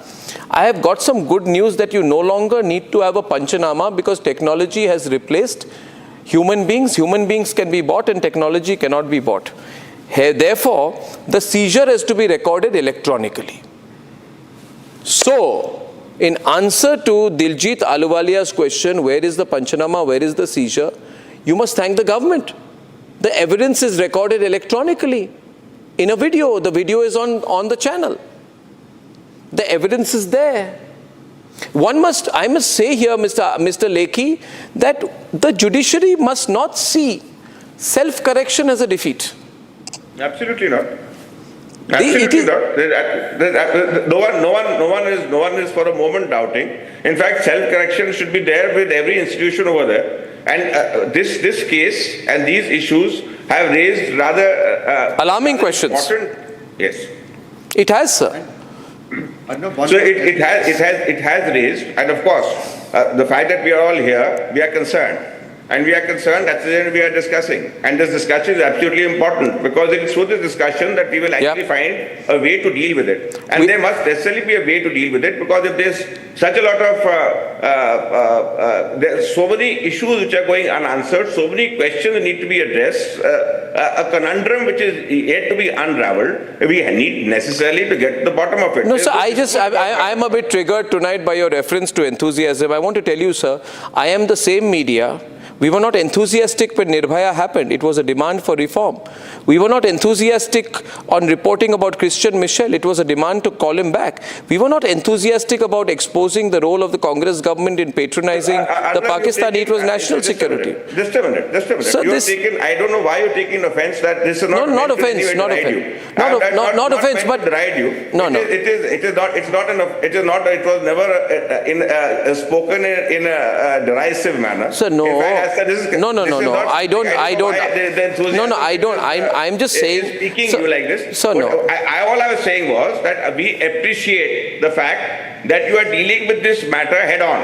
I have got some good news that you no longer need to have a Panchanama because technology has replaced human beings. Human beings can be bought and technology cannot be bought. Therefore, the seizure has to be recorded electronically. So, in answer to Diljit Ahluwalia's question, where is the Panchanama, where is the seizure, you must thank the government. The evidence is recorded electronically in a video. The video is on the channel. The evidence is there. I must say here, Mr. Lekhi, that the judiciary must not see self-correction as a defeat. Absolutely not. Absolutely not. No one is for a moment doubting. In fact, self-correction should be there with every institution over there. And this case and these issues have raised rather alarming questions. Yes, it has, sir. So it has raised, and of course, the fact that we are all here, we are concerned. And we are concerned, that's the reason we are discussing. And this discussion is absolutely important because it is through this discussion that we will actually find a way to deal with it. And there must necessarily be a way to deal with it because if there's such a lot of, there's so many issues which are going unanswered, so many questions that need to be addressed, a conundrum which is yet to be unraveled, we need necessarily to get to the bottom of it. No, sir, I'm a bit triggered tonight by your reference to enthusiasm. I want to tell you, sir, I am the same media. We were not enthusiastic when Nirbhaya happened. It was a demand for reform. We were not enthusiastic on reporting about Christian Michel. It was a demand to call him back. We were not enthusiastic about exposing the role of the Congress government in patronizing the Pakistani. It was national security. Just a minute. Sir, I don't know why you're taking offense that this is not not offense. Not offense, but deride you. No. It was never spoken in a derisive manner. Sir, no. I'm just saying. Speaking to you like this. Sir, no. All I was saying was that we appreciate the fact that you are dealing with this matter head on.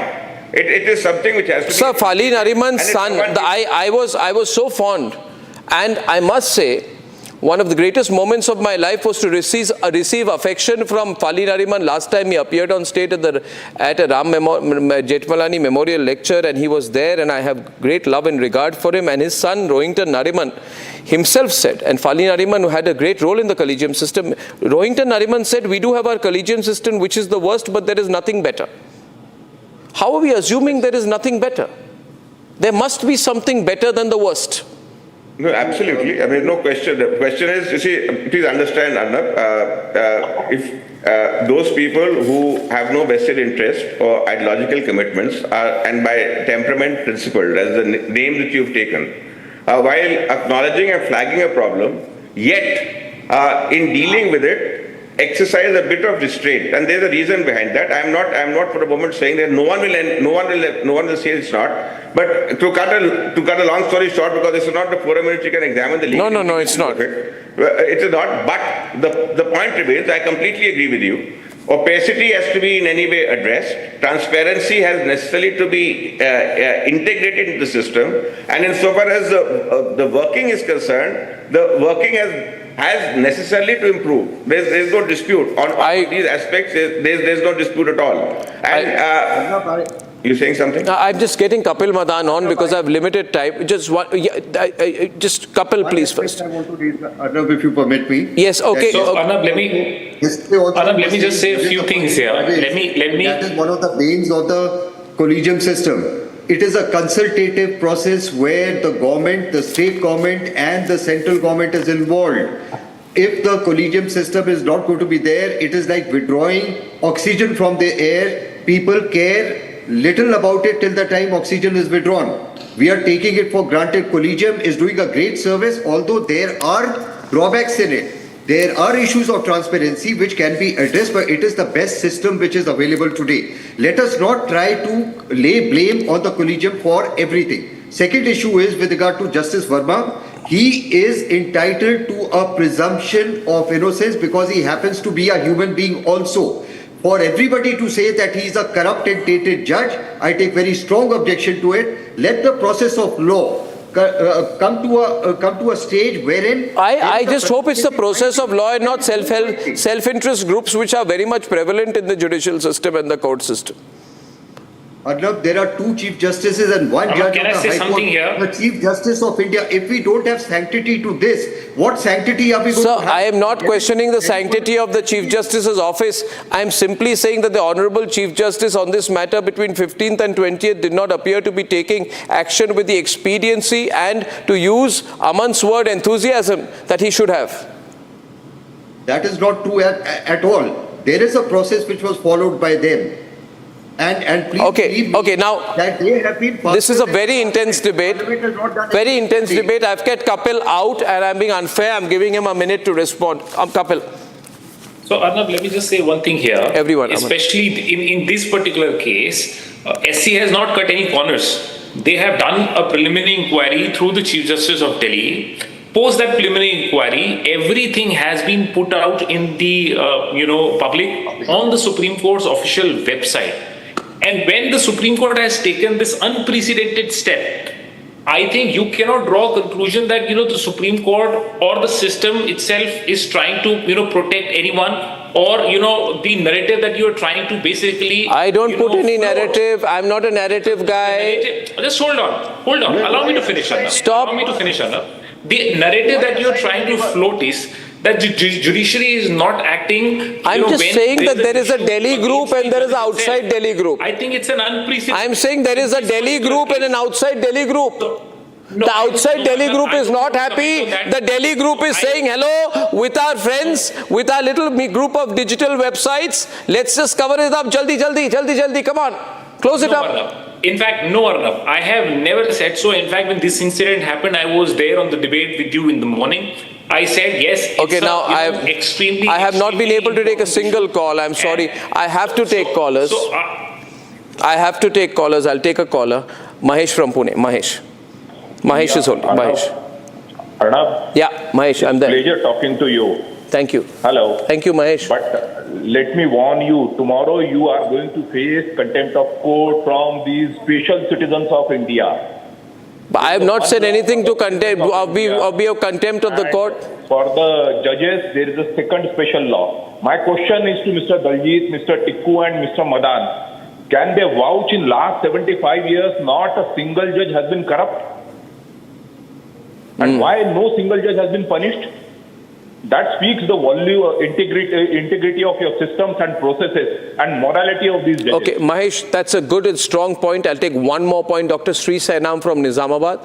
It is something which has to be. Sir, Fali Nariman's son, I was so fond, and I must say, one of the greatest moments of my life was to receive affection from Fali Nariman. Last time he appeared on stage at a Ram Jethmalani Memorial Lecture, and he was there, and I have great love and regard for him. And his son, Rohington Nariman, himself said, and Fali Nariman, who had a great role in the collegium system, Rohington Nariman said, we do have our collegium system, which is the worst, but there is nothing better. How are we assuming there is nothing better? There must be something better than the worst. No, absolutely. I mean, no question. The question is, you see, please understand, Arnab, if those people who have no vested interest or ideological commitments are, and by temperament principled, as the name that you've taken, while acknowledging and flagging a problem, yet in dealing with it, exercise a bit of restraint, and there's a reason behind that. I'm not for a moment saying that no one will say it's not. But to cut a long story short, because this is not the forum in which you can examine the legal. No, it's not. It's not. But the point remains. I completely agree with you. Opacity has to be in any way addressed. Transparency has necessarily to be integrated into the system. And insofar as the working is concerned, the working has necessarily to improve. There's no dispute on these aspects. There's no dispute at all. And you saying something? I'm just getting Kapil Madan on because I've limited time. Just Kapil, please first. I want to raise, Arnab, if you permit me. Yes, okay. So Arnab, let me just say a few things here. Let me. That is one of the veins of the collegium system. It is a consultative process where the government, the state government and the central government is involved. If the collegium system is not going to be there, it is like withdrawing oxygen from the air. People care little about it till the time oxygen is withdrawn. We are taking it for granted. Collegium is doing a great service, although there are drawbacks in it. There are issues of transparency which can be addressed, but it is the best system which is available today. Let us not try to lay blame on the collegium for everything. Second issue is with regard to Justice Varma. He is entitled to a presumption of innocence because he happens to be a human being also. For everybody to say that he is a corrupt and tainted judge, I take very strong objection to it. Let the process of law come to a stage wherein I just hope it's the process of law and not self-interest groups which are very much prevalent in the judicial system and the court system. Arnab, there are two Chief Justices and one judge can of I the say High something Court, here? the Chief Justice of India. If we don't have sanctity to this, what sanctity are we going Sir, to have? I am not questioning the sanctity of the Chief Justice's office. I am simply saying that the Honorable Chief Justice on this matter between 15th and 20th did not appear to be taking action with the expediency and, to use Aman's word, enthusiasm that he should have. That is not true at all. There is a process which was followed by them. And please believe me now that they have been this is a very intense debate. Very intense debate. I've kept Kapil out and I'm being unfair. I'm giving him a minute to respond. Kapil. So Arnab, let me just say one thing here. Everyone. Especially in this particular case, SC has not cut any corners. They have done a preliminary inquiry through the Chief Justice of Delhi. Post that preliminary inquiry, everything has been put out in the public on the Supreme Court's official website. And when the Supreme Court has taken this unprecedented step, I think you cannot draw a conclusion that the Supreme Court or the system itself is trying to protect anyone, or the narrative that you are trying to basically. I don't put any narrative. I'm not a narrative guy. Just hold on. Allow me to finish, Arnab. Stop. Allow me to finish, Arnab. The narrative that you are trying to float is that the judiciary is not acting. I'm just saying that there is a Delhi group and there is an outside Delhi group. I think it's an unprecedented. I'm saying there is a Delhi group and an outside Delhi group. The outside Delhi group is not happy. The Delhi group is saying hello with our friends, with our little group of digital websites. Let's just cover it up. Jaldi. Come on. Close it up. In fact, no, Arnab. I have never said so. In fact, when this incident happened, I was there on the debate with you in the morning. I said yes. Okay, now I have not been able to take a single call. I'm sorry. I have to take callers. I have to take callers. I'll take a caller. Mahesh from Pune. Mahesh is holding. Mahesh. Arnab. Yeah, Mahesh, I'm there. Pleasure talking to you. Thank you. Hello. Thank you, Mahesh. But let me warn you, tomorrow you are going to face contempt of court from these special citizens of India. But I have not said anything to contempt, be of contempt of the court. For the judges, there is a second special law. My question is to Mr. Daljit, Mr. Tikku and Mr. Madan. Can they vouch in last 75 years not a single judge has been corrupt? And why no single judge has been punished? That speaks the value, integrity of your systems and processes and morality of these judges. Okay, Mahesh, that's a good and strong point. I'll take one more point. Dr. Sri Sainam from Nizamabad.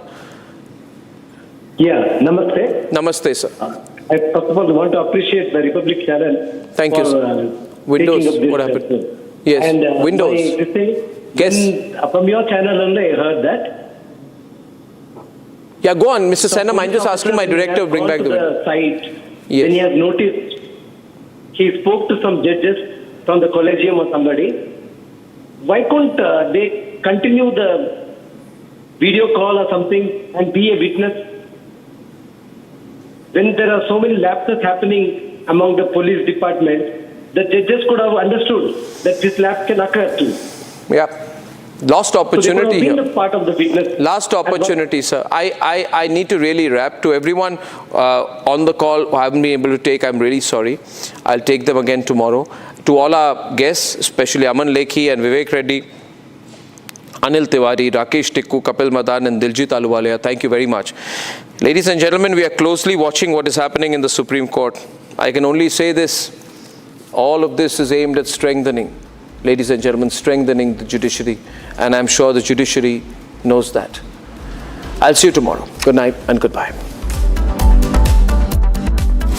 Yeah, namaste. Namaste, sir. I first of all want to appreciate the Republic channel. Thank you, sir. Windows, what happened? Yes, and, Windows. Yes. From your channel only, I heard that. Yeah, go on, Mr. Sainam. I'm just asking my director to bring back the site. Yes. When he has noticed he spoke to some judges from the Collegium or somebody. Why couldn't they continue the video call or something and be a witness? When there are so many lapses happening among the police department, the judges could have understood that this lapse can occur too. Yeah. Lost opportunity here. Part of the witness. Last opportunity, sir. I need to really wrap. To everyone on the call who haven't been able to take, I'm really sorry. I'll take them again tomorrow. To all our guests, especially Aman Lekhi and Vivek Reddy, Anil Tiwari, Rakesh Tikku, Kapil Madan and Diljit Aluwalia, thank you very much. Ladies and gentlemen, we are closely watching what is happening in the Supreme Court. I can only say this, all of this is aimed at strengthening, ladies and gentlemen, strengthening the judiciary, and I'm sure the judiciary knows that. I'll see you tomorrow. Good night and goodbye.